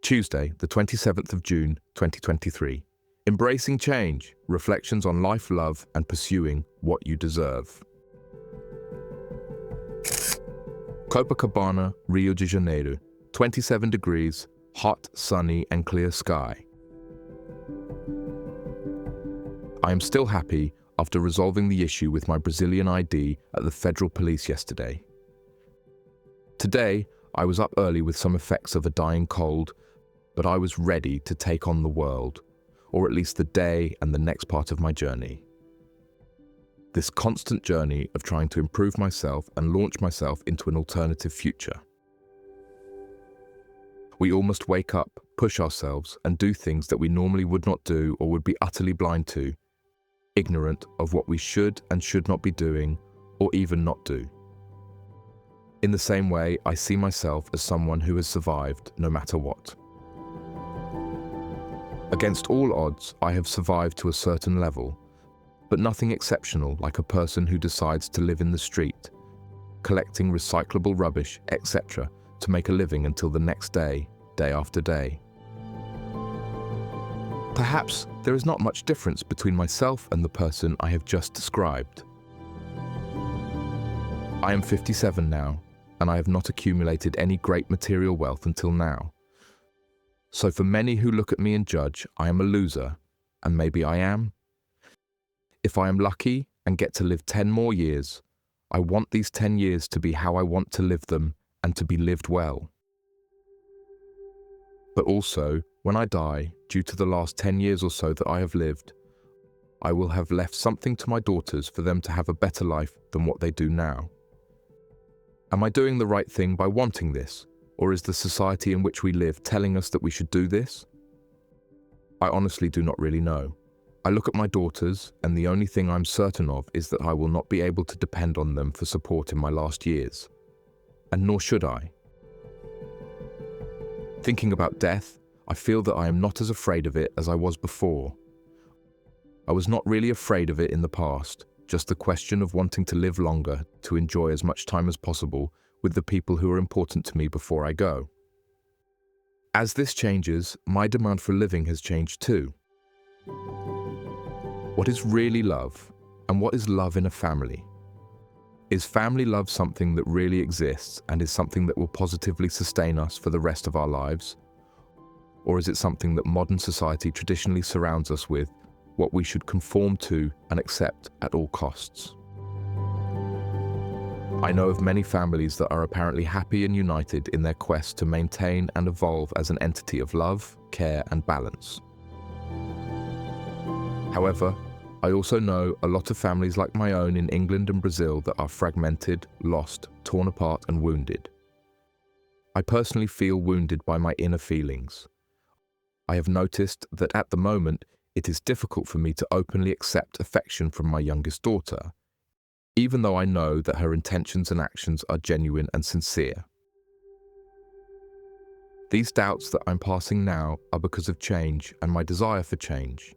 Tuesday, the 27th of June, 2023. Embracing change, reflections on life, love, and pursuing what you deserve. Copacabana, Rio de Janeiro, 27 degrees, hot, sunny, and clear sky. I am still happy after resolving the issue with my Brazilian ID at the federal police yesterday. Today, I was up early with some effects of a dying cold, but I was ready to take on the world, or at least the day and the next part of my journey. This constant journey of trying to improve myself and launch myself into an alternative future. We all must wake up, push ourselves, and do things that we normally would not do or would be utterly blind to, ignorant of what we should and should not be doing, or even not do. In the same way, I see myself as someone who has survived no matter what. Against all odds, I have survived to a certain level, but nothing exceptional like a person who decides to live in the street, collecting recyclable rubbish, etc., to make a living until the next day, day after day. Perhaps there is not much difference between myself and the person I have just described. I am 57 now, and I have not accumulated any great material wealth until now. So for many who look at me and judge, I am a loser, and maybe I am. If I am lucky and get to live 10 more years, I want these 10 years to be how I want to live them and to be lived well. But also, when I die, due to the last 10 years or so that I have lived, I will have left something to my daughters for them to have a better life than what they do now. Am I doing the right thing by wanting this? Or is the society in which we live telling us that we should do this? I honestly do not really know. I look at my daughters, and the only thing I'm certain of is that I will not be able to depend on them for support in my last years. And nor should I. Thinking about death, I feel that I am not as afraid of it as I was before. I was not really afraid of it in the past, just the question of wanting to live longer, to enjoy as much time as possible with the people who are important to me before I go. As this changes, my demand for living has changed too. What is really love, and what is love in a family? Is family love something that really exists and is something that will positively sustain us for the rest of our lives? Or is it something that modern society traditionally surrounds us with, what we should conform to and accept at all costs? I know of many families that are apparently happy and united in their quest to maintain and evolve as an entity of love, care, and balance. However, I also know a lot of families like my own in England and Brazil that are fragmented, lost, torn apart, and wounded. I personally feel wounded by my inner feelings. I have noticed that at the moment, it is difficult for me to openly accept affection from my youngest daughter, even though I know that her intentions and actions are genuine and sincere. These doubts that I'm passing now are because of change and my desire for change.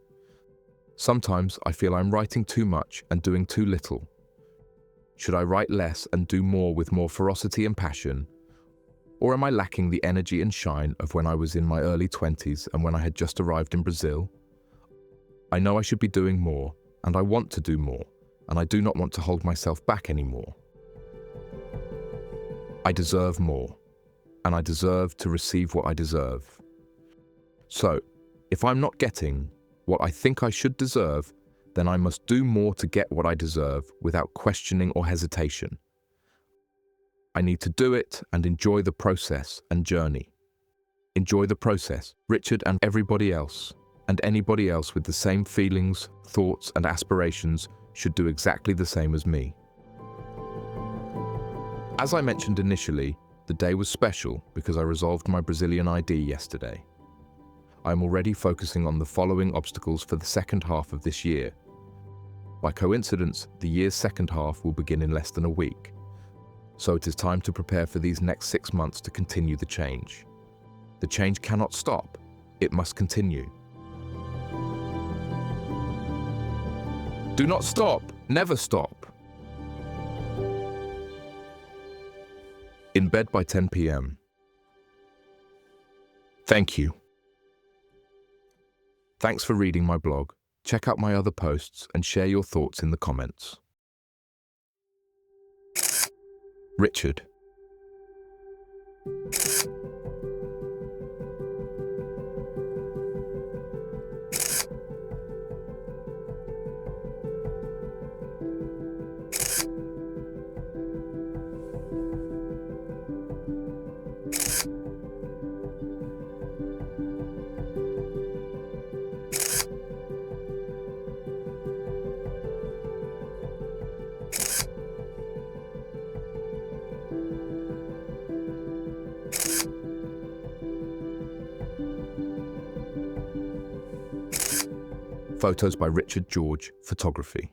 Sometimes I feel I'm writing too much and doing too little. Should I write less and do more with more ferocity and passion? Or am I lacking the energy and shine of when I was in my early 20s and when I had just arrived in Brazil? I know I should be doing more, and I want to do more, and I do not want to hold myself back anymore. I deserve more, and I deserve to receive what I deserve. So, if I'm not getting what I think I should deserve, then I must do more to get what I deserve without questioning or hesitation. I need to do it and enjoy the process and journey. Enjoy the process, Richard and everybody else, and anybody else with the same feelings, thoughts, and aspirations should do exactly the same as me. As I mentioned initially, the day was special because I resolved my Brazilian ID yesterday. I am already focusing on the following obstacles for the second half of this year. By coincidence, the year's second half will begin in less than a week. So it is time to prepare for these next 6 months to continue the change. The change cannot stop, it must continue. Do not stop, never stop. In bed by 10 p.m. Thank you. Thanks for reading my blog. Check out my other posts and share your thoughts in the comments. Richard. Photos by Richard George, photography.